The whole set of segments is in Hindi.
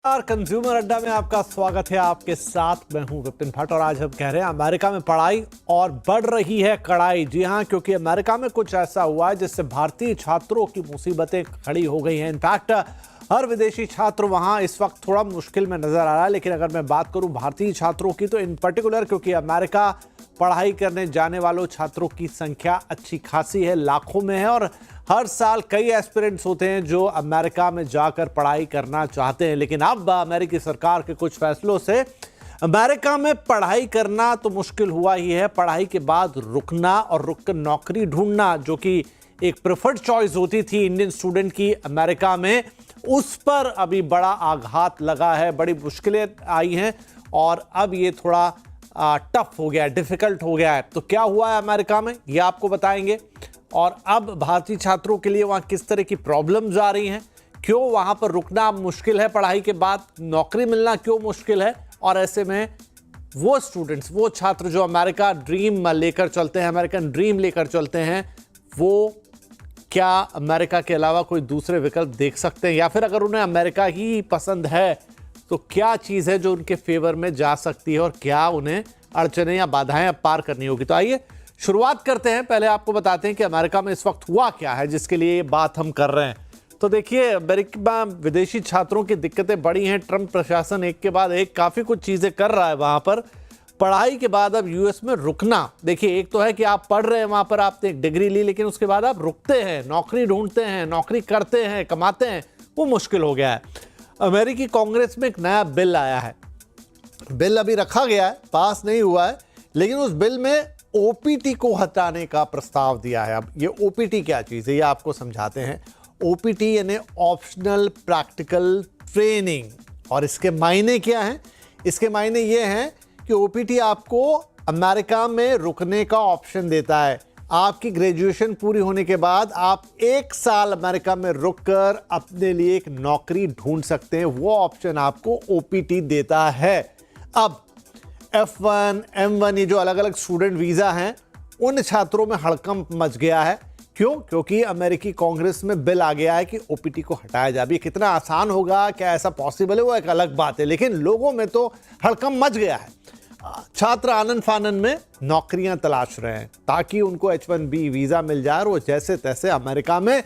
कंज्यूमर अड्डा में आपका स्वागत है। आपके साथ मैं हूं विपिन भट्ट और आज हम कह रहे हैं अमेरिका में पढ़ाई और बढ़ रही है कड़ाई। जी हां, क्योंकि अमेरिका में कुछ ऐसा हुआ है जिससे भारतीय छात्रों की मुसीबतें खड़ी हो गई हैं। इनफैक्ट हर विदेशी छात्र वहां इस वक्त थोड़ा मुश्किल में नजर आ रहा है। लेकिन अगर मैं बात करूं भारतीय छात्रों की तो इन पर्टिकुलर, क्योंकि अमेरिका पढ़ाई करने जाने वालों छात्रों की संख्या अच्छी खासी है, लाखों में है। और हर साल कई एस्पिरेंट्स होते हैं जो अमेरिका में जाकर पढ़ाई करना चाहते हैं। लेकिन अब अमेरिकी सरकार के कुछ फैसलों से अमेरिका में पढ़ाई करना तो मुश्किल हुआ ही है, पढ़ाई के बाद रुकना और रुककर नौकरी ढूंढना, जो कि एक प्रेफर्ड चॉइस होती थी इंडियन स्टूडेंट की अमेरिका में, उस पर अभी बड़ा आघात लगा है, बड़ी मुश्किलें आई हैं और अब ये थोड़ा टफ हो गया है, डिफिकल्ट हो गया है। तो क्या हुआ है अमेरिका में, ये आपको बताएंगे। और अब भारतीय छात्रों के लिए वहाँ किस तरह की प्रॉब्लम्स आ रही हैं, क्यों वहाँ पर रुकना मुश्किल है, पढ़ाई के बाद नौकरी मिलना क्यों मुश्किल है, और ऐसे में वो स्टूडेंट्स, वो छात्र जो अमेरिका ड्रीम लेकर चलते हैं, अमेरिकन ड्रीम लेकर चलते हैं, वो क्या अमेरिका के अलावा कोई दूसरे विकल्प देख सकते हैं, या फिर अगर उन्हें अमेरिका ही पसंद है तो क्या चीज़ है जो उनके फेवर में जा सकती है और क्या उन्हें अड़चनें या बाधाएं पार करनी होगी। तो आइए शुरुआत करते हैं। पहले आपको बताते हैं कि अमेरिका में इस वक्त हुआ क्या है जिसके लिए ये बात हम कर रहे हैं। तो देखिए, अमेरिका में विदेशी छात्रों की दिक्कतें बड़ी हैं। ट्रंप प्रशासन एक के बाद एक काफ़ी कुछ चीज़ें कर रहा है वहाँ पर। पढ़ाई के बाद अब यूएस में रुकना, देखिए एक तो है कि आप पढ़ रहे हैं वहाँ पर, आपने एक डिग्री ली, लेकिन उसके बाद आप रुकते हैं, नौकरी ढूंढते हैं, नौकरी करते हैं, कमाते हैं, वो मुश्किल हो गया है। अमेरिकी कांग्रेस में एक नया बिल आया है। बिल अभी रखा गया है, पास नहीं हुआ है, लेकिन उस बिल में ओपीटी को हटाने का प्रस्ताव दिया है। अब ये ओपीटी क्या चीज़ है, ये आपको समझाते हैं। ओपीटी यानी ऑप्शनल प्रैक्टिकल ट्रेनिंग, और इसके मायने क्या हैं? इसके मायने ये हैं कि ओपीटी आपको अमेरिका में रुकने का ऑप्शन देता है। आपकी ग्रेजुएशन पूरी होने के बाद आप 1 साल अमेरिका में रुककर अपने लिए एक नौकरी ढूंढ सकते हैं, वो ऑप्शन आपको ओपीटी देता है। अब F1, M1 ये जो अलग अलग स्टूडेंट वीज़ा हैं, उन छात्रों में हड़कंप मच गया है। क्यों? क्योंकि अमेरिकी कांग्रेस में बिल आ गया है कि ओपीटी को हटाया जाए। अभी कितना आसान होगा, क्या ऐसा पॉसिबल है, वो एक अलग बात है, लेकिन लोगों में तो हड़कंप मच गया है। छात्र आनन फानन में नौकरियां तलाश रहे हैं ताकि उनको H1B वीज़ा मिल जाए और वो जैसे तैसे अमेरिका में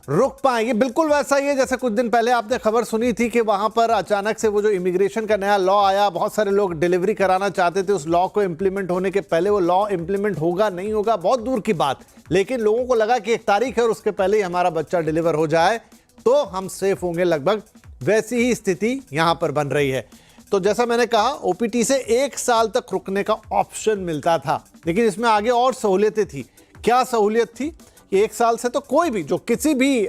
रुक पाएंगे। बिल्कुल वैसा ही है जैसे कुछ दिन पहले आपने खबर सुनी थी कि वहां पर अचानक से वो जो इमिग्रेशन का नया लॉ आया, बहुत सारे लोग डिलीवरी कराना चाहते थे। उस लॉ को इम्प्लीमेंट होने के पहले वो लॉ इम्प्लीमेंट होगा नहीं होगा बहुत दूर की बात, लेकिन लोगों को लगा कि 1 तारीख है और उसके पहले ही हमारा बच्चा डिलीवर हो जाए तो हम सेफ होंगे। लगभग वैसी ही स्थिति यहां पर बन रही है। तो जैसा मैंने कहा, ओपीटी से 1 साल तक रुकने का ऑप्शन मिलता था, लेकिन इसमें आगे और सहूलियतें थी। क्या सहूलियत थी? 1 साल से तो कोई भी जो किसी भी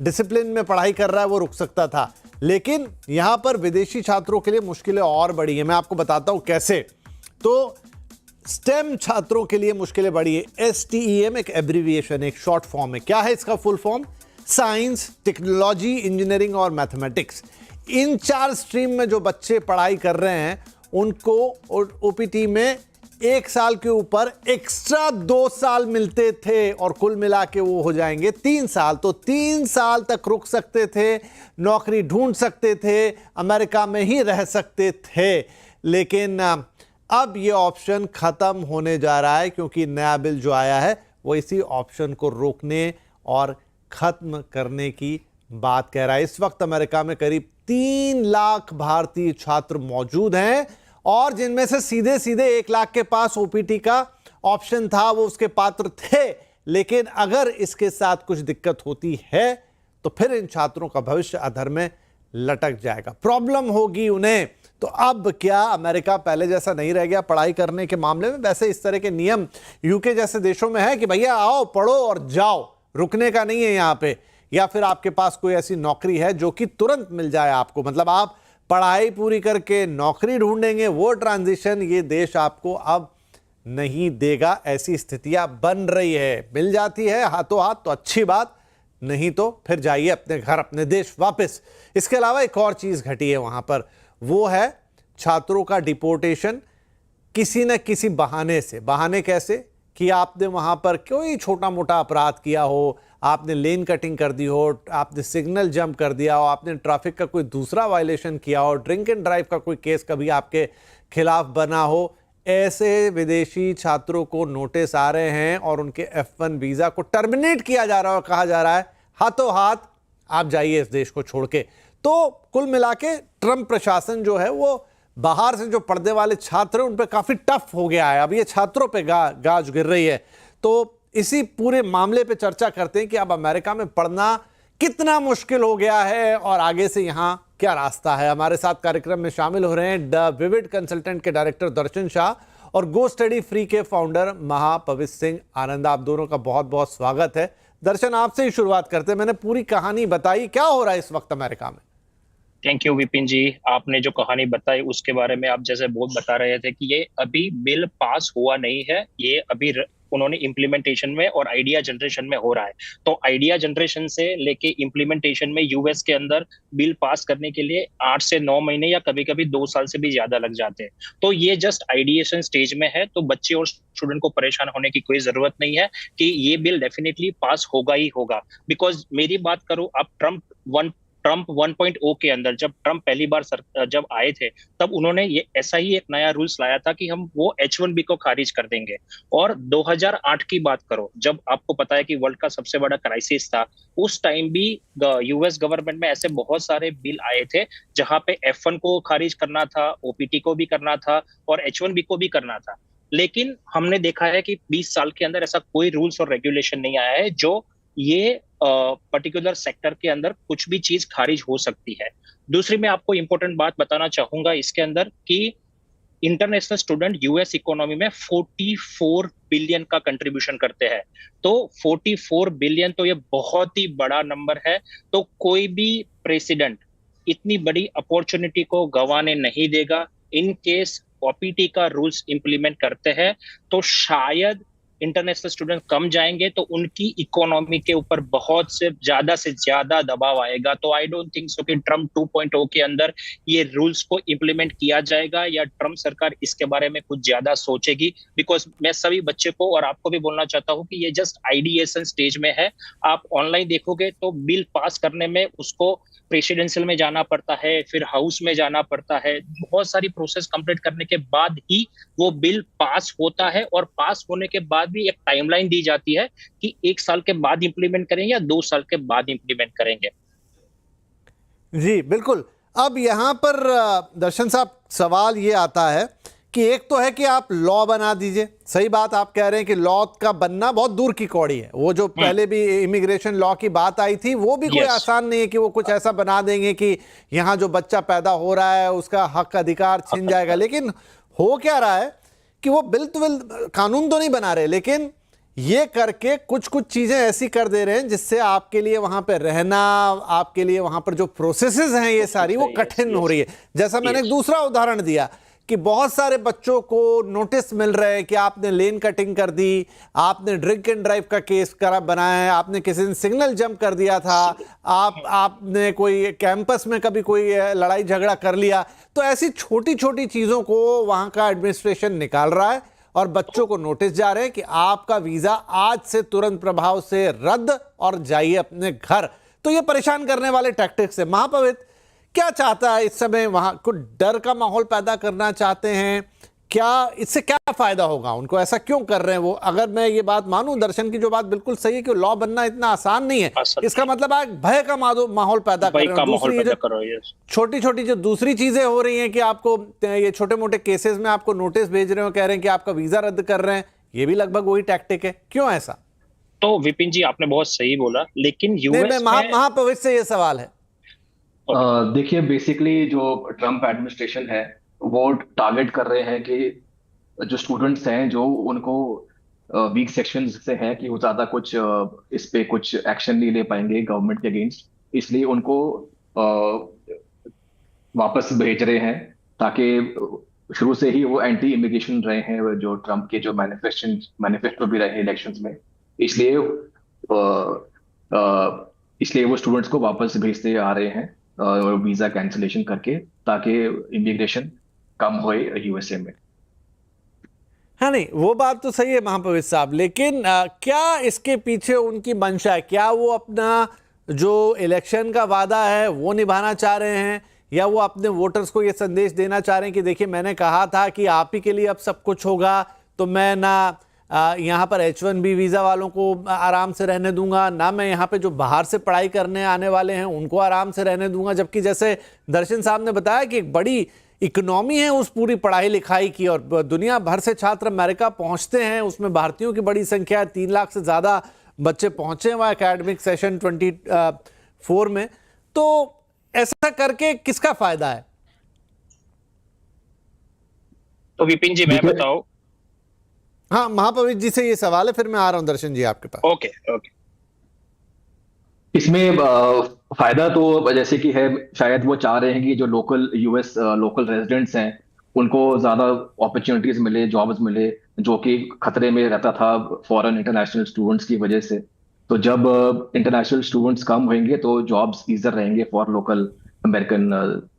डिसिप्लिन में पढ़ाई कर रहा है वो रुक सकता था, लेकिन यहां पर विदेशी छात्रों के लिए मुश्किलें और बढ़ी हैं। मैं आपको बताता हूं कैसे। तो स्टेम छात्रों के लिए मुश्किलें बढ़ी है। STEM एक एब्रीविएशन, एक शॉर्ट फॉर्म है। क्या है इसका full form? Science, technology, engineering और मैथमेटिक्स। इन 4 स्ट्रीम में जो बच्चे पढ़ाई कर रहे हैं उनको ओपीटी में 1 साल के ऊपर एक्स्ट्रा 2 साल मिलते थे और कुल मिला के वो हो जाएंगे 3 साल। तो 3 साल तक रुक सकते थे, नौकरी ढूंढ सकते थे, अमेरिका में ही रह सकते थे। लेकिन अब ये ऑप्शन खत्म होने जा रहा है, क्योंकि नया बिल जो आया है वो इसी ऑप्शन को रोकने और खत्म करने की बात कह रहा है। इस वक्त अमेरिका में करीब 3 लाख भारतीय छात्र मौजूद हैं और जिनमें से सीधे सीधे 1 लाख के पास ओपीटी का ऑप्शन था, वो उसके पात्र थे। लेकिन अगर इसके साथ कुछ दिक्कत होती है तो फिर इन छात्रों का भविष्य अधर में लटक जाएगा, प्रॉब्लम होगी उन्हें। तो अब क्या अमेरिका पहले जैसा नहीं रह गया पढ़ाई करने के मामले में? वैसे इस तरह के नियम यूके जैसे देशों में है कि भैया आओ, पढ़ो और जाओ, रुकने का नहीं है यहां पे। या फिर आपके पास कोई ऐसी नौकरी है जो कि तुरंत मिल जाए आपको, मतलब आप पढ़ाई पूरी करके नौकरी ढूंढेंगे, वो ट्रांजिशन ये देश आपको अब नहीं देगा। ऐसी स्थितियां बन रही है। मिल जाती है हाथों हाथ तो अच्छी बात, नहीं तो फिर जाइए अपने घर, अपने देश वापस। इसके अलावा एक और चीज घटी है वहां पर, वो है छात्रों का डिपोर्टेशन किसी न किसी बहाने से। बहाने कैसे? कि आपने वहां पर कोई छोटा मोटा अपराध किया हो, आपने लेन कटिंग कर दी हो, आपने सिग्नल जंप कर दिया हो, आपने ट्रैफिक का कोई दूसरा वायलेशन किया हो, ड्रिंक एंड ड्राइव का कोई केस कभी आपके खिलाफ बना हो, ऐसे विदेशी छात्रों को नोटिस आ रहे हैं और उनके F1 वीजा को टर्मिनेट किया जा रहा है और कहा जा रहा है हाथों हाथ आप जाइए इस देश को छोड़ के। तो कुल मिला के ट्रंप प्रशासन जो है वो बाहर से जो पढ़ने वाले छात्र हैं उन पे काफी टफ हो गया है। अब ये छात्रों पे गाज गिर रही है। तो इसी पूरे मामले पे चर्चा करते हैं कि अब अमेरिका में पढ़ना कितना मुश्किल हो गया है और आगे से यहां क्या रास्ता है। हमारे साथ कार्यक्रम में शामिल हो रहे हैं द विविड कंसल्टेंट के डायरेक्टर दर्शन शाह और गो स्टडी फ्री के फाउंडर महापवित्र सिंह आनंद। आप दोनों का बहुत बहुत स्वागत है। दर्शन, आपसे ही शुरुआत करते हैं। मैंने पूरी कहानी बताई, क्या हो रहा है इस वक्त अमेरिका में? थैंक यू विपिन जी। आपने जो कहानी बताई उसके बारे में आप जैसे बहुत बता रहे थे कि ये अभी बिल पास हुआ नहीं है, ये अभी उन्होंने इम्प्लीमेंटेशन में और आइडिया जनरेशन में हो रहा है। तो आइडिया जनरेशन से लेके इम्प्लीमेंटेशन में यूएस के अंदर बिल पास करने के लिए 8 से 9 महीने या कभी कभी 2 साल से भी ज्यादा लग जाते हैं। तो ये जस्ट आइडिएशन स्टेज में है, तो बच्चे और स्टूडेंट को परेशान होने की कोई जरूरत नहीं है कि ये बिल डेफिनेटली पास होगा ही होगा। बिकॉज मेरी बात करूं, अब ट्रंप 1.0 के अंदर जब ट्रंप पहली बार जब आए थे तब उन्होंने ये ऐसा ही एक नया रूल्स लाया था कि हम वो H1B को खारिज कर देंगे। और 2008 की बात करो, जब आपको पता है कि वर्ल्ड का सबसे बड़ा क्राइसिस था, उस टाइम भी यूएस गवर्नमेंट में ऐसे बहुत सारे बिल आए थे जहां पे F1 को खारिज करना था, OPT को भी करना था और H1B को भी करना था। लेकिन हमने देखा है कि 20 साल के अंदर ऐसा कोई रूल्स और रेगुलेशन नहीं आया है जो ये पर्टिकुलर सेक्टर के अंदर कुछ भी चीज खारिज हो सकती है। दूसरी मैं आपको इंपॉर्टेंट बात बताना चाहूंगा इसके अंदर कि इंटरनेशनल स्टूडेंट यूएस इकोनॉमी में 44 बिलियन का कंट्रीब्यूशन करते हैं। तो 44 बिलियन तो ये बहुत ही बड़ा नंबर है। तो कोई भी प्रेसिडेंट इतनी बड़ी अपॉर्चुनिटी को गंवाने नहीं देगा। इन केस OPT का रूल्स इंप्लीमेंट करते हैं तो शायद इंटरनेशनल स्टूडेंट कम जाएंगे, तो उनकी इकोनॉमी के ऊपर बहुत से ज्यादा दबाव आएगा। तो आई डोंट थिंक सो कि ट्रम्प 2.0 के अंदर ये रूल्स को इंप्लीमेंट किया जाएगा या ट्रम्प सरकार इसके बारे में कुछ ज्यादा सोचेगी। बिकॉज मैं सभी बच्चे को और आपको भी बोलना चाहता हूँ कि ये जस्ट आइडिएशन स्टेज में है। आप ऑनलाइन देखोगे तो बिल पास करने में उसको प्रेसिडेंशियल में जाना पड़ता है, फिर हाउस में जाना पड़ता है, बहुत सारी प्रोसेस कंप्लीट करने के बाद ही वो बिल पास होता है। और पास होने के बाद भी एक टाइमलाइन दी जाती है कि 1 साल के बाद इंप्लीमेंट करेंगे या 2 साल के बाद इंप्लीमेंट करेंगे। जी बिल्कुल। अब यहां पर दर्शन साहब सवाल ये आता है कि एक तो है कि आप लॉ बना दीजिए, सही बात आप कह रहे हैं कि लॉ का बनना बहुत दूर की कौड़ी है। वो जो पहले भी इमिग्रेशन लॉ की बात आई थी वो भी कोई आसान नहीं है कि वो कुछ ऐसा बना देंगे कि यहाँ जो बच्चा पैदा हो रहा है उसका हक अधिकार छिन जाएगा। लेकिन हो क्या रहा है कि वो बिल कानून तो नहीं बना रहे, लेकिन ये करके कुछ कुछ चीजें ऐसी कर दे रहे हैं जिससे आपके लिए वहां पर रहना, आपके लिए वहां पर जो प्रोसेसेस हैं ये सारी वो कठिन हो रही है। जैसा मैंने एक दूसरा उदाहरण दिया कि बहुत सारे बच्चों को नोटिस मिल रहे हैं कि आपने लेन कटिंग कर दी, आपने ड्रिंक एंड ड्राइव का केस बनाया है, आपने किसी दिन सिग्नल जंप कर दिया था, आपने कोई कैंपस में कभी कोई लड़ाई झगड़ा कर लिया। तो ऐसी छोटी छोटी चीजों को वहां का एडमिनिस्ट्रेशन निकाल रहा है और बच्चों को नोटिस जा रहे हैं कि आपका वीजा आज से तुरंत प्रभाव से रद्द और जाइए अपने घर। तो ये परेशान करने वाले टैक्टिक्स है। महापवित्र क्या चाहता है इस समय? वहां कुछ डर का माहौल पैदा करना चाहते हैं क्या? इससे क्या फायदा होगा उनको? ऐसा क्यों कर रहे हैं वो? अगर मैं ये बात मानूं, दर्शन की जो बात बिल्कुल सही है कि लॉ बनना इतना आसान नहीं है, इसका मतलब आप भय का माहौल पैदा कर रहे हैं। छोटी छोटी जो दूसरी चीजें हो रही हैं कि आपको ये छोटे मोटे केसेस में आपको नोटिस भेज रहे हो, कह रहे हैं कि आपका वीजा रद्द कर रहे हैं, ये भी लगभग वही टैक्टिक है। क्यों ऐसा? तो विपिन जी आपने बहुत सही बोला, लेकिन यूएस महापवित्र से ये सवाल है। देखिए, बेसिकली जो ट्रम्प एडमिनिस्ट्रेशन है वो टारगेट कर रहे हैं कि जो स्टूडेंट्स हैं जो उनको वीक सेक्शन से हैं कि वो ज्यादा कुछ इस पे कुछ एक्शन नहीं ले पाएंगे गवर्नमेंट के अगेंस्ट, इसलिए उनको वापस भेज रहे हैं ताकि शुरू से ही वो एंटी इमिग्रेशन रहे हैं जो ट्रम्प के जो मैनिफेस्टो भी रहे इलेक्शंस में। इसलिए वो स्टूडेंट्स को वापस भेजते आ रहे हैं वीजा कैंसिलेशन करके, ताकि इमिग्रेशन कम होए यूएसए में। हाँ, नहीं वो बात तो सही है महापवित्र साहब, लेकिन क्या इसके पीछे उनकी मंशा है? क्या वो अपना जो इलेक्शन का वादा है वो निभाना चाह रहे हैं, या वो अपने वोटर्स को ये संदेश देना चाह रहे हैं कि देखिए मैंने कहा था कि आप ही के लिए अब सब कुछ होगा, तो मैं ना यहाँ पर H1B वीज़ा वालों को आराम से रहने दूंगा, ना मैं यहाँ पे जो बाहर से पढ़ाई करने आने वाले हैं उनको आराम से रहने दूंगा। जबकि जैसे दर्शन साहब ने बताया कि एक बड़ी इकोनॉमी है उस पूरी पढ़ाई लिखाई की, और दुनिया भर से छात्र अमेरिका पहुंचते हैं, उसमें भारतीयों की बड़ी संख्या है, 3 लाख से ज़्यादा बच्चे पहुंचे हुआ एकेडमिक सेशन 24 में। तो ऐसा करके किसका फायदा है? तो विपिन जी मैं बताऊं। हाँ, महापवित्र जी से ये सवाल है, फिर मैं आ रहा हूं दर्शन जी आपके पास। Okay okay. इसमें फायदा तो जैसे कि है, शायद वो चाह रहे हैं कि जो लोकल यूएस लोकल रेजिडेंट्स हैं उनको ज्यादा अपॉर्चुनिटीज मिले, जॉब्स मिले, जो कि खतरे में रहता था फॉरेन इंटरनेशनल स्टूडेंट्स की वजह से। तो जब इंटरनेशनल स्टूडेंट्स कम होंगे तो जॉब्स ईजर रहेंगे for local American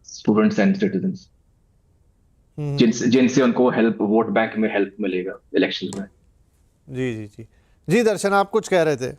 students and citizens, जिनसे उनको हेल्प, वोट बैंक में हेल्प मिलेगा इलेक्शन में। जी जी जी जी, दर्शन आप कुछ कह रहे थे?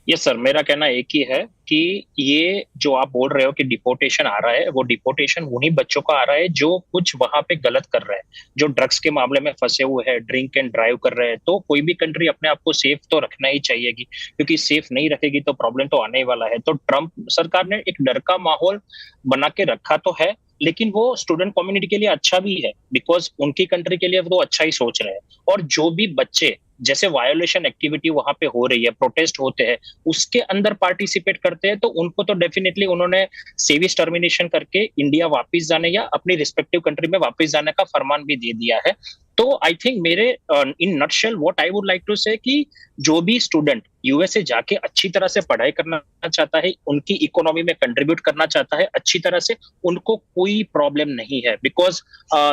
यस सर, मेरा कहना एक ही है कि ये जो आप बोल रहे हो कि डिपोटेशन आ रहा है, वो डिपोटेशन उन्हीं बच्चों का आ रहा है जो कुछ वहां पे गलत कर रहे हैं, जो ड्रग्स के मामले में फंसे हुए हैं, ड्रिंक एंड ड्राइव कर रहे हैं। तो कोई भी कंट्री अपने आप को सेफ तो रखना ही चाहिएगी, क्योंकि सेफ नहीं रखेगी तो प्रॉब्लम तो आने ही वाला है। तो ट्रम्प सरकार ने एक डर का माहौल बना के रखा तो है, लेकिन वो स्टूडेंट कम्युनिटी के लिए अच्छा भी है, बिकॉज उनकी कंट्री के लिए वो अच्छा ही सोच रहे हैं। और जो भी बच्चे जैसे वायोलेशन एक्टिविटी वहां पे हो रही है, प्रोटेस्ट होते हैं, उसके अंदर पार्टिसिपेट करते हैं, तो उनको तो डेफिनेटली उन्होंने सेविस टर्मिनेशन करके इंडिया वापस जाने या अपनी रिस्पेक्टिव कंट्री में वापस जाने का फरमान भी दे दिया है। तो आई थिंक मेरे in nutshell what I would like to say कि जो भी स्टूडेंट यूएसए जाके अच्छी तरह से पढ़ाई करना चाहता है, उनकी इकोनॉमी में कंट्रीब्यूट करना चाहता है अच्छी तरह से, उनको कोई प्रॉब्लम नहीं है। बिकॉज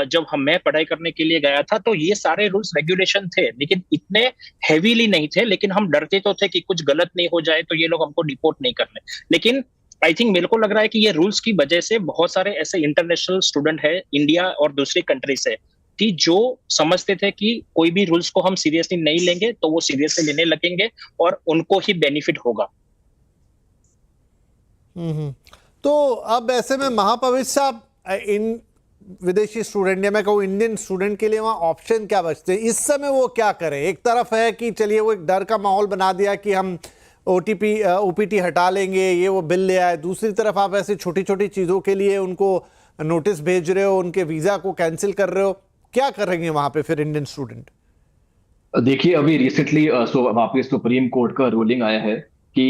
जब मैं पढ़ाई करने के लिए गया था तो ये सारे रूल्स रेगुलेशन थे, लेकिन इतने हैवीली नहीं थे। लेकिन हम डरते तो थे कि कुछ गलत नहीं हो जाए तो ये लोग हमको डिपोर्ट नहीं करने। लेकिन आई थिंक मेरे को लग रहा है कि ये रूल्स की वजह से बहुत सारे ऐसे इंटरनेशनल स्टूडेंट है इंडिया और दूसरी कंट्री से, कि जो समझते थे कि कोई भी रूल्स को हम सीरियसली नहीं लेंगे तो वो सीरियसली लेने लगेंगे और उनको ही बेनिफिट होगा। तो अब ऐसे में महापवित्र साहब, इन विदेशी स्टूडेंट या मैं कहूँ इंडियन स्टूडेंट के लिए वहाँ ऑप्शन क्या बचते हैं इस समय? वो क्या करें? एक तरफ है कि चलिए वो एक डर का माहौल बना दिया कि हम ओपीटी हटा लेंगे, ये वो बिल ले आए। दूसरी तरफ आप ऐसी छोटी छोटी चीज़ों के लिए उनको नोटिस भेज रहे हो, उनके वीज़ा को कैंसिल कर रहे हो। क्या करेंगे वहाँ पे फिर इंडियन स्टूडेंट? देखिए, अभी रिसेंटली वापस सुप्रीम कोर्ट का रूलिंग आया है कि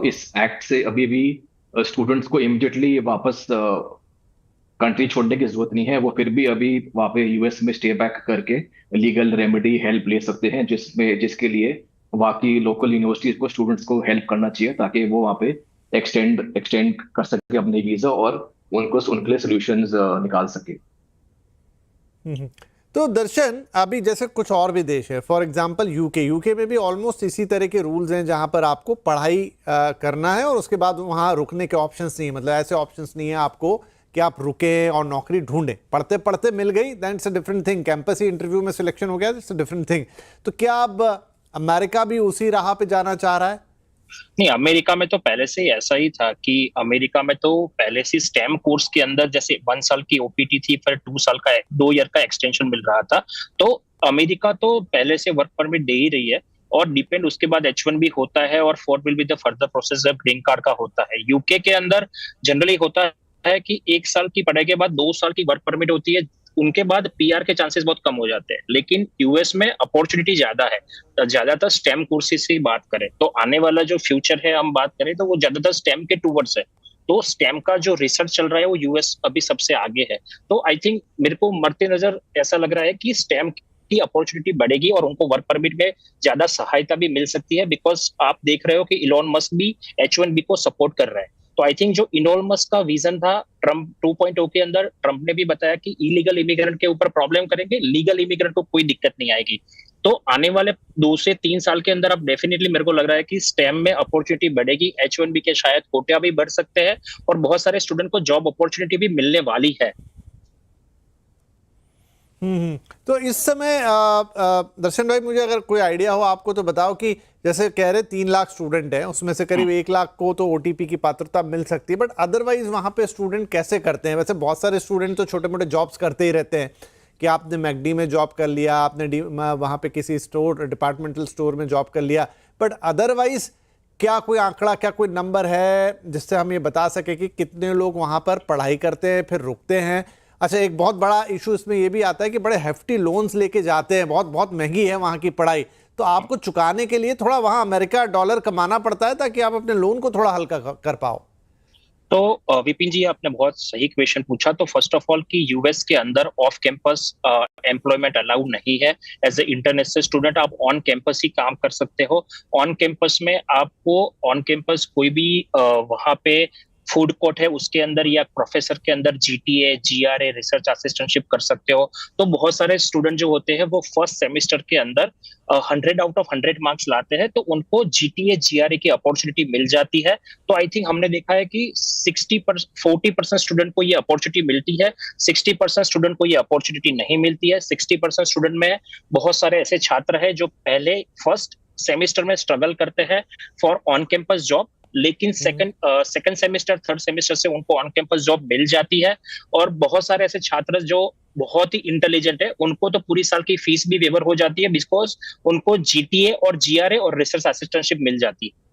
इस एक्ट से अभी भी स्टूडेंट्स को इमिडिएटली वापस कंट्री छोड़ने की जरूरत नहीं है। वो फिर भी अभी वहाँ पे यूएस में स्टे बैक करके लीगल रेमेडी हेल्प ले सकते हैं, जिसके लिए वहाँ की लोकल यूनिवर्सिटीज को स्टूडेंट्स को हेल्प करना चाहिए, ताकि वो वहाँ पे एक्सटेंड कर सके अपने वीजा और उनके लिए सोल्यूशंस निकाल सके। तो दर्शन, अभी जैसे कुछ और भी देश है, फॉर एग्जांपल यूके में भी ऑलमोस्ट इसी तरह के रूल्स हैं, जहां पर आपको पढ़ाई करना है और उसके बाद वहां रुकने के ऑप्शंस नहीं है। मतलब ऐसे ऑप्शंस नहीं है आपको कि आप रुकें और नौकरी ढूंढें। पढ़ते पढ़ते मिल गई, that's a different thing. Campus he interview में सिलेक्शन हो गया, दैट्स अ डिफरेंट थिंग। तो क्या अब अमेरिका भी उसी राह पे जाना चाह रहा है? नहीं, अमेरिका में तो पहले से ही ऐसा ही था कि अमेरिका में तो पहले से स्टेम कोर्स के अंदर जैसे 1 साल की ओपीटी थी, फिर 2 ईयर का एक्सटेंशन मिल रहा था। तो अमेरिका तो पहले से वर्क परमिट दे ही रही है, और डिपेंड उसके बाद H1B होता है और four will be the further process जब ग्रीन कार्ड का होता है। यूके के अंदर जनरली होता है कि 1 साल की पढ़ाई के बाद 2 साल की वर्क परमिट होती है, उनके बाद पीआर के चांसेस बहुत कम हो जाते हैं। लेकिन यूएस में अपॉर्चुनिटी ज्यादा है। ज्यादातर स्टेम कोर्सेज से बात करें तो आने वाला जो फ्यूचर है हम बात करें तो वो ज्यादातर स्टेम के टूवर्ड्स है। तो स्टेम का जो रिसर्च चल रहा है वो यूएस अभी सबसे आगे है। तो आई थिंक मेरे को मरते नजर ऐसा लग रहा है कि स्टेम की अपॉर्चुनिटी बढ़ेगी और उनको वर्क परमिट में ज्यादा सहायता भी मिल सकती है, बिकॉज आप देख रहे हो कि इलॉन मस्क भी H1B को सपोर्ट कर रहा है। तो आई थिंक जो इलॉन मस्क का विजन था ट्रम्प 2.0 के अंदर, ट्रम्प ने भी बताया कि इलीगल इमिग्रेंट के ऊपर प्रॉब्लम करेंगे, लीगल इमिग्रेंट को कोई दिक्कत नहीं आएगी। तो आने वाले 2 से 3 साल के अंदर अब डेफिनेटली मेरे को लग रहा है कि स्टेम में अपॉर्चुनिटी बढ़ेगी, H1B के शायद कोटिया भी बढ़ सकते हैं और बहुत सारे स्टूडेंट को जॉब अपॉर्चुनिटी भी मिलने वाली है। तो इस समय दर्शन भाई, मुझे अगर कोई आइडिया हो आपको तो बताओ कि जैसे कह रहे 3 लाख स्टूडेंट हैं, उसमें से करीब 1 लाख को तो ओटीपी की पात्रता मिल सकती है, बट अदरवाइज वहाँ पे स्टूडेंट कैसे करते हैं? वैसे बहुत सारे स्टूडेंट तो छोटे मोटे जॉब्स करते ही रहते हैं कि आपने मैकडी में जॉब कर लिया, आपने वहाँ पे किसी स्टोर, डिपार्टमेंटल स्टोर में जॉब कर लिया, बट अदरवाइज क्या कोई आंकड़ा, क्या कोई नंबर है जिससे हम ये बता सके कि कितने लोग वहाँ पर पढ़ाई करते हैं फिर रुकते हैं? अच्छा, एक बहुत बड़ा इशू इसमें ये भी आता है कि बड़े हेफ्टी लोन्स लेके जाते हैं, बहुत बहुत महंगी है वहाँ की पढ़ाई, तो आपको चुकाने के लिए थोड़ा वहाँ अमेरिका डॉलर कमाना पड़ता है ताकि आप अपने लोन को थोड़ा हल्का कर पाओ। तो विपिन जी, आपने बहुत सही क्वेश्चन पूछा। तो फर्स्ट ऑफ ऑल कि यूएस के अंदर ऑफ कैंपस एम्प्लॉयमेंट अलाउ नहीं है। एज ए इंटरनेशनल स्टूडेंट आप ऑन कैंपस ही काम कर सकते हो। ऑन कैंपस में आपको ऑन कैंपस कोई भी वहां पे फूड कोर्ट है उसके अंदर या प्रोफेसर के अंदर जीटीए, जीआरए, रिसर्च असिस्टेंटशिप कर सकते हो। तो बहुत सारे स्टूडेंट जो होते हैं वो फर्स्ट सेमेस्टर के अंदर 100 आउट ऑफ 100 मार्क्स लाते हैं, तो उनको जीटीए, जीआरए की अपॉर्चुनिटी मिल जाती है। तो आई थिंक हमने देखा है कि 40% स्टूडेंट को ये अपॉर्चुनिटी मिलती है, 60% स्टूडेंट को ये अपॉर्चुनिटी नहीं मिलती है। 60% स्टूडेंट में बहुत सारे ऐसे छात्र हैं जो पहले फर्स्ट सेमेस्टर में स्ट्रगल करते हैं फॉर ऑन कैंपस जॉब, लेकिन सेकंड सेमेस्टर, थर्ड सेमेस्टर से उनको ऑन कैंपस जॉब मिल जाती है। और बहुत सारे ऐसे छात्र जो बहुत ही इंटेलिजेंट है, उनको तो पूरी साल की फीस भी वेवर हो जाती है, बिकॉज उनको जीटीए और जीआरए और रिसर्च असिस्टेंटशिप मिल जाती है।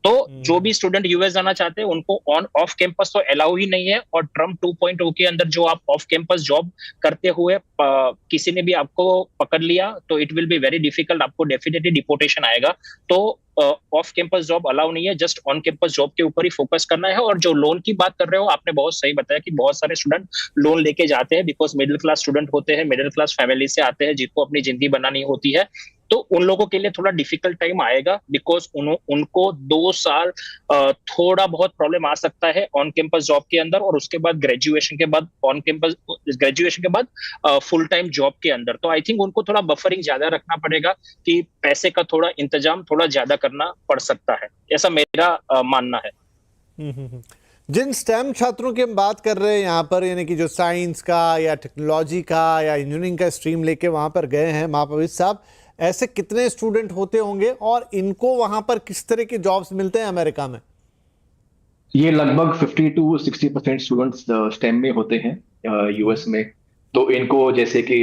तो जो भी स्टूडेंट यूएस जाना चाहते हैं उनको ऑन ऑफ कैंपस तो अलाउ ही नहीं है। और ट्रम्प 2.0 के अंदर जो आप ऑफ कैंपस जॉब करते हुए किसी ने भी आपको पकड़ लिया तो it will be very difficult, आपको डेफिनेटली डिपोर्टेशन आएगा। तो ऑफ कैंपस जॉब अलाउ नहीं है, जस्ट ऑन कैंपस जॉब के ऊपर ही फोकस करना है। और जो लोन की बात कर रहे हो, आपने बहुत सही बताया कि बहुत सारे स्टूडेंट लोन लेके जाते हैं, बिकॉज मिडिल क्लास स्टूडेंट होते हैं, मिडिल क्लास फैमिली से आते हैं, जिनको अपनी जिंदगी बनानी होती है। तो उन लोगों के लिए थोड़ा डिफिकल्ट टाइम आएगा, बिकॉज उनको 2 साल थोड़ा बहुत प्रॉब्लम आ सकता है ऑन कैंपस जॉब के अंदर, और उसके बाद ग्रेजुएशन के बाद ऑन कैंपस, ग्रेजुएशन के बाद फुल टाइम जॉब के अंदर। तो आई थिंक उनको थोड़ा बफरिंग ज्यादा रखना पड़ेगा कि पैसे का थोड़ा इंतजाम थोड़ा ज्यादा करना पड़ सकता है, ऐसा मेरा मानना है। जिन स्टेम छात्रों की हम बात कर रहे हैं यहाँ पर, यानी कि जो साइंस का या टेक्नोलॉजी का या इंजीनियरिंग का स्ट्रीम लेके वहाँ पर गए हैं महापवित्र साहब, ऐसे कितने स्टूडेंट होते होंगे और इनको वहाँ पर किस तरह के जॉब्स मिलते हैं अमेरिका में? ये लगभग 50 to 60% स्टूडेंट्स स्टेम में होते हैं यूएस में। तो इनको जैसे कि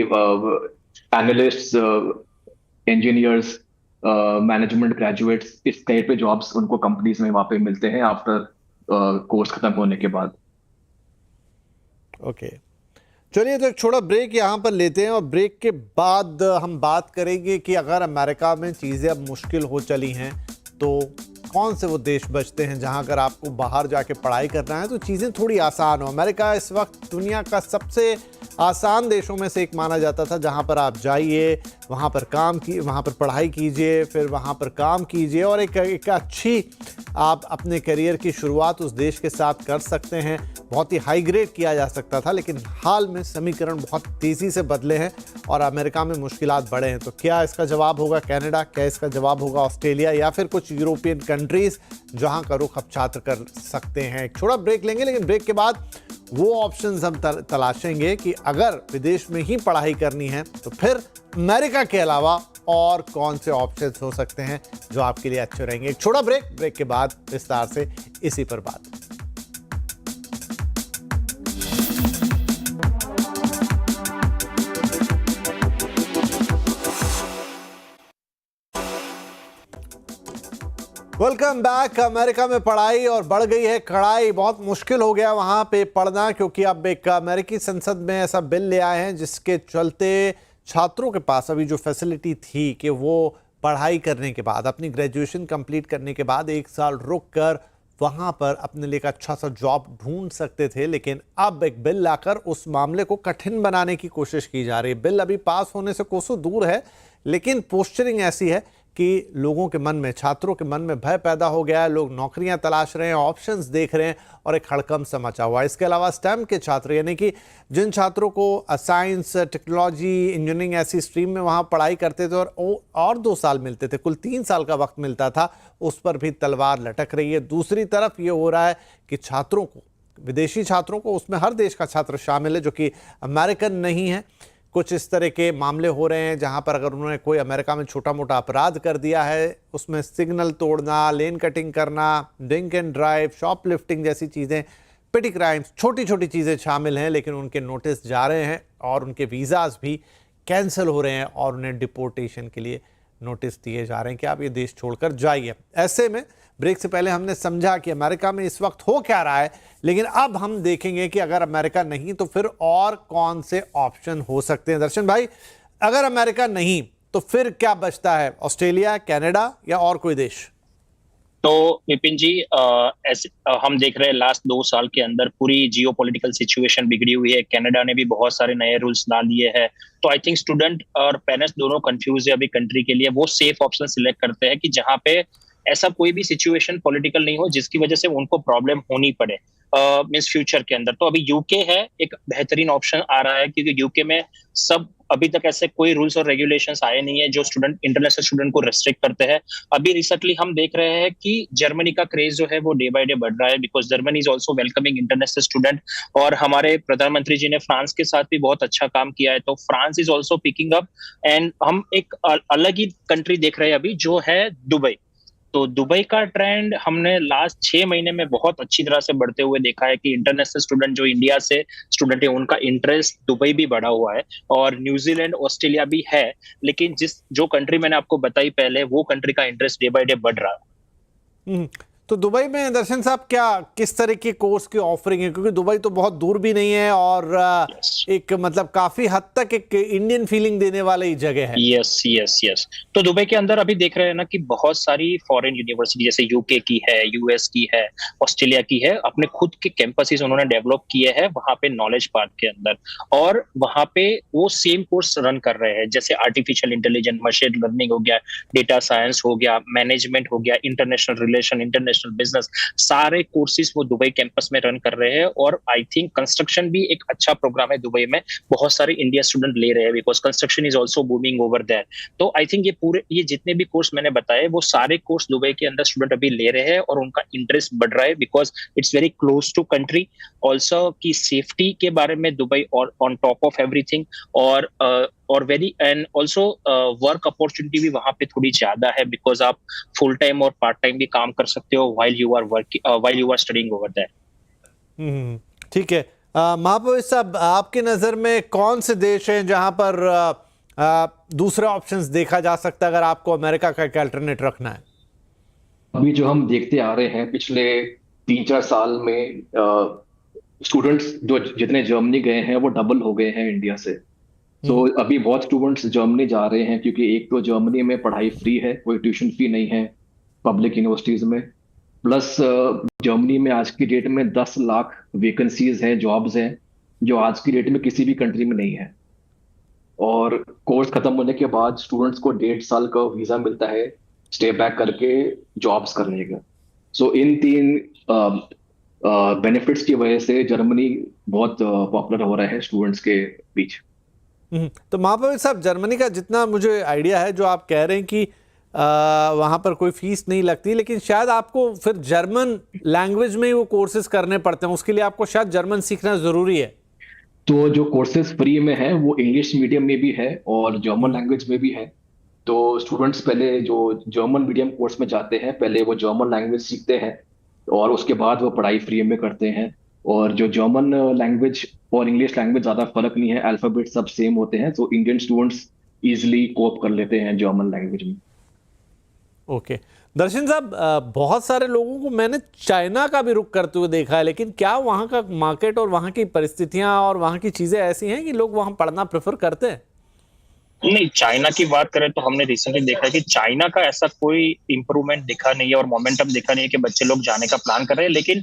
एनालिस्ट्स, इंजीनियर्स, मैनेजमेंट ग्रेजुएट्स, इस टाइप पे जॉब्स उनको कंपनीज में वहाँ पे मिलते हैं आफ्टर कोर्स खत्म होने के बाद। ओके, चलिए तो एक छोटा ब्रेक यहाँ पर लेते हैं और ब्रेक के बाद हम बात करेंगे कि अगर अमेरिका में चीज़ें अब मुश्किल हो चली हैं तो कौन से वो देश बचते हैं जहाँ अगर आपको बाहर जाके पढ़ाई करना है तो चीज़ें थोड़ी आसान हो। अमेरिका इस वक्त दुनिया का सबसे आसान देशों में से एक माना जाता था, जहाँ पर आप जाइए, वहाँ पर वहाँ पर पढ़ाई कीजिए, फिर वहाँ पर काम कीजिए और एक अच्छी आप अपने करियर की शुरुआत उस देश के साथ कर सकते हैं। बहुत ही हाई ग्रेड किया जा सकता था, लेकिन हाल में समीकरण बहुत तेज़ी से बदले हैं और अमेरिका में मुश्किलात बढ़े हैं। तो क्या इसका जवाब होगा कनाडा, क्या इसका जवाब होगा ऑस्ट्रेलिया या फिर कुछ यूरोपियन कंट्रीज़ जहां का रुख अब छात्र कर सकते हैं? एक छोटा ब्रेक लेंगे, लेकिन ब्रेक के बाद वो ऑप्शंस हम तलाशेंगे कि अगर विदेश में ही पढ़ाई करनी है तो फिर अमेरिका के अलावा और कौन से ऑप्शंस हो सकते हैं जो आपके लिए अच्छे रहेंगे। एक छोटा ब्रेक के बाद विस्तार से इसी पर बात। Welcome back. अमेरिका में पढ़ाई और बढ़ गई है कड़ाई, बहुत मुश्किल हो गया वहाँ पे पढ़ना, क्योंकि अब एक अमेरिकी संसद में ऐसा बिल ले आए हैं जिसके चलते छात्रों के पास अभी जो फैसिलिटी थी कि वो पढ़ाई करने के बाद, अपनी ग्रेजुएशन कंप्लीट करने के बाद 1 साल रुक कर वहाँ पर अपने लिए एक अच्छा सा जॉब ढूंढ सकते थे, लेकिन अब एक बिल लाकर उस मामले को कठिन बनाने की कोशिश की जा रही है। बिल अभी पास होने से कोसों दूर है, लेकिन पोस्चरिंग ऐसी है कि लोगों के मन में, छात्रों के मन में भय पैदा हो गया है। लोग नौकरियां तलाश रहे हैं, ऑप्शंस देख रहे हैं और एक हड़कंप सा मचा हुआ है। इसके अलावा स्टेम के छात्र, यानी कि जिन छात्रों को साइंस, टेक्नोलॉजी, इंजीनियरिंग ऐसी स्ट्रीम में वहाँ पढ़ाई करते थे और 2 साल मिलते थे, कुल 3 साल का वक्त मिलता था, उस पर भी तलवार लटक रही है। दूसरी तरफ ये हो रहा है कि छात्रों को, विदेशी छात्रों को, उसमें हर देश का छात्र शामिल है जो कि अमेरिकन नहीं है, कुछ इस तरह के मामले हो रहे हैं जहां पर अगर उन्होंने कोई अमेरिका में छोटा मोटा अपराध कर दिया है, उसमें सिग्नल तोड़ना, लेन कटिंग करना, ड्रिंक एंड ड्राइव, शॉपलिफ्टिंग जैसी चीज़ें, पेटी क्राइम्स, छोटी छोटी चीज़ें शामिल हैं, लेकिन उनके नोटिस जा रहे हैं और उनके वीज़ाज भी कैंसिल हो रहे हैं और उन्हें डिपोर्टेशन के लिए नोटिस दिए जा रहे हैं कि आप ये देश छोड़कर जाइए। ऐसे में ब्रेक से पहले हमने समझा कि अमेरिका में इस वक्त हो क्या रहा है, लेकिन अब हम देखेंगे कि अगर अमेरिका नहीं तो फिर और कौन से ऑप्शन हो सकते हैं। दर्शन भाई, अगर अमेरिका नहीं तो फिर क्या बचता है? ऑस्ट्रेलिया, कनाडा या और कोई देश? तो विपिन जी, हम देख रहे हैं लास्ट 2 साल के अंदर पूरी जियो पॉलिटिकल सिचुएशन बिगड़ी हुई है। कनाडा ने भी बहुत सारे नए रूल्स डाल दिए हैं। तो आई थिंक स्टूडेंट और पेरेंट्स दोनों कंफ्यूज है अभी कंट्री के लिए। वो सेफ ऑप्शन सिलेक्ट करते हैं कि जहां पे ऐसा कोई भी सिचुएशन पॉलिटिकल नहीं हो जिसकी वजह से उनको प्रॉब्लम होनी पड़े मींस फ्यूचर के अंदर। तो अभी यूके है एक बेहतरीन ऑप्शन आ रहा है, क्योंकि यूके में सब अभी तक ऐसे कोई रूल्स और रेगुलेशंस आए नहीं है जो स्टूडेंट इंटरनेशनल स्टूडेंट को रेस्ट्रिक्ट करते हैं। अभी रिसेंटली हम देख रहे हैं कि जर्मनी का क्रेज जो है वो डे बाय डे बढ़ रहा है, because Germany is also welcoming international student. और हमारे प्रधानमंत्री जी ने फ्रांस के साथ भी बहुत अच्छा काम किया है, तो France is also picking up. And हम एक अलग ही कंट्री देख रहे हैं अभी, जो है दुबई। तो दुबई का ट्रेंड हमने लास्ट 6 महीने में बहुत अच्छी तरह से बढ़ते हुए देखा है कि इंटरनेशनल स्टूडेंट जो इंडिया से स्टूडेंट है उनका इंटरेस्ट दुबई भी बढ़ा हुआ है, और न्यूजीलैंड, ऑस्ट्रेलिया भी है। लेकिन जो कंट्री मैंने आपको बताई पहले, वो कंट्री का इंटरेस्ट डे बाय डे बढ़ रहा है। तो दुबई में दर्शन साहब क्या किस तरह के कोर्स की ऑफरिंग है? क्योंकि दुबई तो बहुत दूर भी नहीं है और एक मतलब काफी हद तक एक इंडियन फीलिंग देने वाली जगह है। Yes yes yes. तो दुबई के अंदर अभी देख रहे हैं ना कि बहुत सारी फॉरेन यूनिवर्सिटी जैसे यूके की है, यूएस की है, ऑस्ट्रेलिया की है, अपने खुद के कैंपसेस उन्होंने डेवलप किए हैं वहां पे नॉलेज पार्क के अंदर। और वहां पे वो सेम कोर्स रन कर रहे हैं, जैसे आर्टिफिशियल इंटेलिजेंस, मशीन लर्निंग हो गया, डेटा साइंस हो गया, मैनेजमेंट हो गया, इंटरनेशनल रिलेशन, इंटरनेशनल बिजनेस, सारे कोर्सेज वो दुबई कैंपस में रन कर रहे हैं। और आई थिंक कंस्ट्रक्शन भी एक अच्छा प्रोग्राम है दुबई में, बहुत सारे इंडिया स्टूडेंट ले रहे हैं because construction is also booming over there. तो आई थिंक ये जितने भी कोर्स मैंने बताए वो सारे कोर्स दुबई के अंदर स्टूडेंट अभी ले रहे हैं, और उनका इंटरेस्ट बढ़ रहा है because it's very close to country. Also की सेफ्टी के बारे में दुबई और ऑन टॉप ऑफ एवरीथिंग, और very and also work opportunity भी वहां पे थोड़ी ज्यादा है, बिकॉज आप फुल टाइम और पार्ट टाइम भी काम कर सकते हो while you are studying over there. ठीक है। महापौर साहब, आपकी नजर में कौन से देश हैं जहां पर दूसरे ऑप्शंस देखा जा सकता है अगर आपको अमेरिका का एक अल्टरनेट रखना है? अभी जो हम देखते आ रहे हैं पिछले 3-4 साल में, स्टूडेंट्स जो जितने जर्मनी गए हैं वो डबल हो गए हैं इंडिया से। तो अभी बहुत स्टूडेंट्स जर्मनी जा रहे हैं, क्योंकि एक तो जर्मनी में पढ़ाई फ्री है, कोई ट्यूशन फी नहीं है पब्लिक यूनिवर्सिटीज में। प्लस जर्मनी में आज की डेट में 10 लाख वैकेंसीज हैं, जॉब्स हैं, जो आज की डेट में किसी भी कंट्री में नहीं है। और कोर्स खत्म होने के बाद स्टूडेंट्स को 1.5 साल का वीजा मिलता है स्टे बैक करके जॉब्स करने का। सो इन 3 बेनिफिट्स की वजह से जर्मनी बहुत पॉपुलर हो रहा है स्टूडेंट्स के बीच। तो महापौर साहब, जर्मनी का जितना मुझे आइडिया है, जो आप कह रहे हैं कि वहां पर कोई फीस नहीं लगती, लेकिन शायद आपको फिर जर्मन लैंग्वेज में ही वो कोर्सेज करने पड़ते हैं, उसके लिए आपको शायद जर्मन सीखना जरूरी है। तो जो कोर्सेज फ्री में है वो इंग्लिश मीडियम में भी है और जर्मन लैंग्वेज में भी है। तो स्टूडेंट्स पहले जो जर्मन मीडियम कोर्स में जाते हैं, पहले वो जर्मन लैंग्वेज सीखते हैं और उसके बाद वो पढ़ाई फ्री में करते हैं। और जो जर्मन लैंग्वेज और इंग्लिश लैंग्वेज ज़्यादा फर्क नहीं है, अल्फाबेट सब सेम होते हैं, तो इंडियन स्टूडेंट्स इजीली कोप कर लेते हैं जर्मन लैंग्वेज में। ओके। दर्शन साहब, बहुत सारे लोगों को मैंने चाइना का भी रुख करते हुए देखा है, लेकिन क्या वहाँ का मार्केट और वहाँ की परिस्थितियाँ और वहाँ की चीज़ें ऐसी हैं कि लोग वहाँ पढ़ना प्रेफर करते हैं? नहीं, चाइना की बात करें तो हमने रिसेंटली देखा है कि चाइना का ऐसा कोई इंप्रूवमेंट दिखा नहीं है और मोमेंटम दिखा नहीं है कि बच्चे लोग जाने का प्लान कर रहे हैं। लेकिन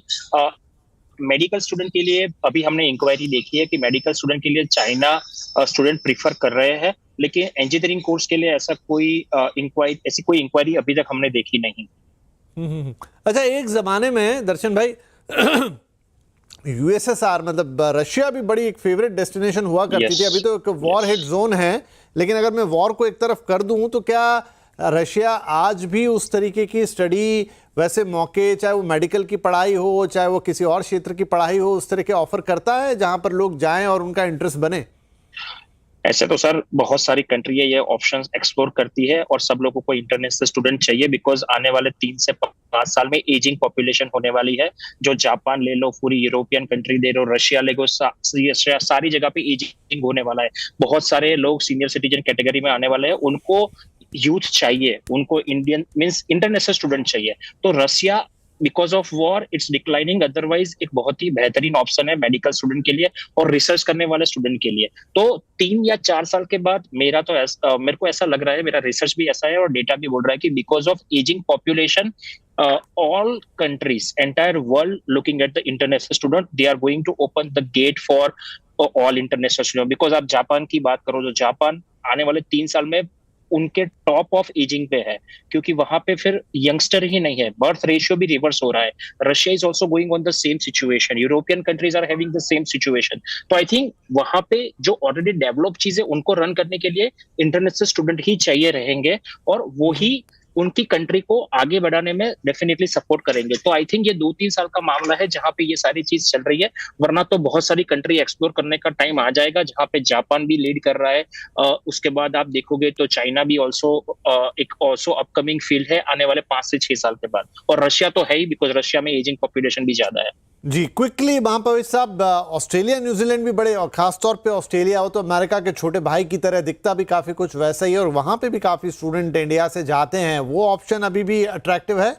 मेडिकल स्टूडेंट के लिए अभी हमने इंक्वायरी देखी है कि मेडिकल स्टूडेंट के लिए चाइना स्टूडेंट प्रीफर कर रहे हैं, लेकिन इंजीनियरिंग कोर्स के लिए ऐसा कोई इंक्वायरी अभी तक हमने देखी नहीं। अच्छा, एक जमाने में दर्शन भाई यूएसएसआर मतलब रशिया भी बड़ी एक फेवरेट डेस्टिनेशन हुआ करती थी। अभी तो एक वॉर हिट जोन है, लेकिन अगर मैं वॉर को एक तरफ कर दूं तो क्या रशिया आज भी उस तरीके की स्टडी, वैसे मौके, चाहे वो मेडिकल की पढ़ाई हो, चाहे वो किसी और क्षेत्र की पढ़ाई हो, उस तरह के ऑफर करता है जहां पर लोग जाएं और उनका इंटरेस्ट बने? ऐसे तो सर बहुत सारी कंट्री है ये ऑप्शंस एक्सप्लोर करती है, और सब लोगों को इंटरनेशनल स्टूडेंट चाहिए, बिकॉज आने वाले 3 से 5 साल में एजिंग पॉपुलेशन होने वाली है। जो जापान ले लो, पूरी यूरोपियन कंट्री ले लो, रशिया ले लो, सारी जगह पे एजिंग होने वाला है। बहुत सारे लोग सीनियर सिटीजन कैटेगरी में आने वाले हैं, उनको यूथ चाहिए, उनको इंडियन मींस इंटरनेशनल स्टूडेंट चाहिए। तो Russia because of war it's declining, otherwise एक बहुत ही बेहतरीन ऑप्शन है मेडिकल स्टूडेंट के लिए और रिसर्च करने वाले स्टूडेंट के लिए। तो 3 या 4 साल के बाद मेरे को ऐसा लग रहा है, मेरा रिसर्च भी ऐसा है और डेटा भी बोल रहा है कि because of ageing population all countries, entire world looking at the international student, they are going to open the gate for all international student। because आप जापान की बात करो, तो जापान आने वाले 3 साल में उनके टॉप ऑफ एजिंग पे है, क्योंकि वहां पे फिर यंगस्टर ही नहीं है, बर्थ रेशियो भी रिवर्स हो रहा है। Russia is also going on the same situation, European countries are having the same situation. तो आई थिंक वहां पे जो ऑलरेडी डेवलप चीजें उनको रन करने के लिए इंटरनेशनल स्टूडेंट ही चाहिए रहेंगे, और वो ही उनकी कंट्री को आगे बढ़ाने में डेफिनेटली सपोर्ट करेंगे। तो आई थिंक ये 2-3 साल का मामला है जहां पे ये सारी चीज चल रही है, वरना तो बहुत सारी कंट्री एक्सप्लोर करने का टाइम आ जाएगा, जहां पे जापान भी लीड कर रहा है। उसके बाद आप देखोगे तो चाइना भी ऑल्सो एक ऑल्सो अपकमिंग फील्ड है आने वाले 5 से 6 साल के बाद, और रशिया तो है ही, बिकॉज रशिया में एजिंग पॉपुलेशन भी ज्यादा है। जी क्विकली महापवित्र साहब, ऑस्ट्रेलिया न्यूजीलैंड भी बड़े, और खासतौर पे ऑस्ट्रेलिया हो तो अमेरिका के छोटे भाई की तरह दिखता भी काफी कुछ वैसा ही है, और वहां पे भी काफी स्टूडेंट इंडिया से जाते हैं। वो ऑप्शन अभी भी अट्रैक्टिव है?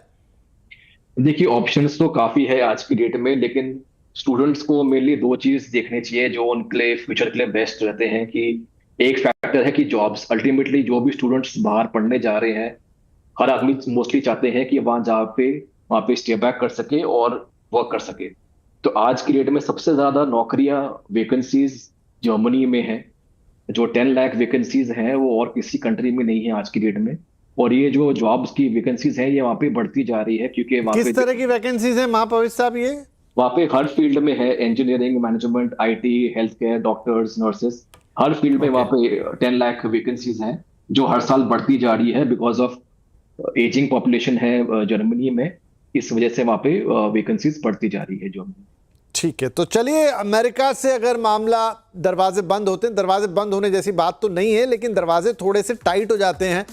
देखिए, ऑप्शंस तो काफी है आज की डेट में, लेकिन स्टूडेंट्स को मेनली दो चीज देखनी चाहिए जो उनके लिए फ्यूचर के लिए बेस्ट रहते हैं। कि एक फैक्टर है कि जॉब्स, अल्टीमेटली जो भी स्टूडेंट्स बाहर पढ़ने जा रहे हैं, हर आदमी मोस्टली चाहते हैं कि वहां पे स्टे बैक कर सके और वर्क कर सके। तो आज की डेट में सबसे ज्यादा नौकरियां, वैकेंसीज जर्मनी में है। जो 10 लाख वैकेंसीज हैं वो और किसी कंट्री में नहीं है आज की डेट में। और ये जो जॉब्स की वैकेंसीज हैं ये वहाँ पे बढ़ती जा रही है, क्योंकि वहाँ किस तरह की वैकेंसीज हैं महापवित्र साहब? ये वहाँ पे हर फील्ड में है, engineering, management, IT, health care, doctors, nurses, her field में वहाँ पे 10 लाख वैकेंसीज हैं जो हर साल बढ़ती जा रही है। बिकॉज ऑफ एजिंग पॉपुलेशन है जर्मनी में, इस वजह से वहाँ पे वैकेंसीज बढ़ती जा रही है जर्मनी। ठीक है, तो चलिए अमेरिका से अगर मामला, दरवाजे बंद होते हैं, दरवाजे बंद होने जैसी बात तो नहीं है, लेकिन दरवाजे थोड़े से टाइट हो जाते हैं,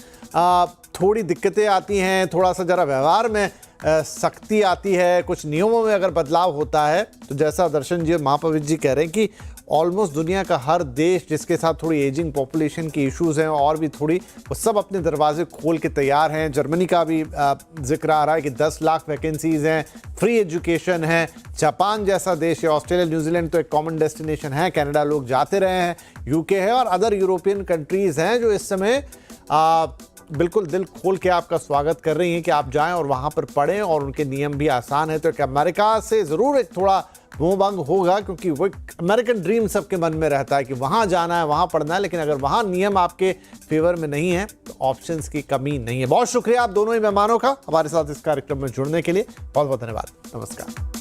थोड़ी दिक्कतें आती हैं, थोड़ा सा जरा व्यवहार में सख्ती आती है, कुछ नियमों में अगर बदलाव होता है, तो जैसा दर्शन जी महापवित्र जी कह रहे हैं कि ऑलमोस्ट दुनिया का हर देश जिसके साथ थोड़ी एजिंग पॉपुलेशन की इश्यूज़ हैं और भी थोड़ी, वो सब अपने दरवाजे खोल के तैयार हैं। जर्मनी का भी जिक्र आ रहा है कि 10 लाख वैकेंसीज़ हैं, फ्री एजुकेशन है। जापान जैसा देश है, ऑस्ट्रेलिया न्यूजीलैंड तो एक कॉमन डेस्टिनेशन है, कनाडा लोग जाते रहे हैं, यूके है और अदर यूरोपियन कंट्रीज़ हैं जो इस समय बिल्कुल दिल खोल के आपका स्वागत कर रही हैं कि आप जाएं और वहाँ पर पढ़ें, और उनके नियम भी आसान है। तो एक अमेरिका से ज़रूर एक थोड़ा मोहभंग होगा, क्योंकि वो अमेरिकन ड्रीम सबके मन में रहता है कि वहाँ जाना है, वहाँ पढ़ना है, लेकिन अगर वहाँ नियम आपके फेवर में नहीं है तो ऑप्शंस की कमी नहीं है। बहुत शुक्रिया आप दोनों ही मेहमानों का हमारे साथ इस कार्यक्रम में जुड़ने के लिए, बहुत बहुत धन्यवाद। नमस्कार।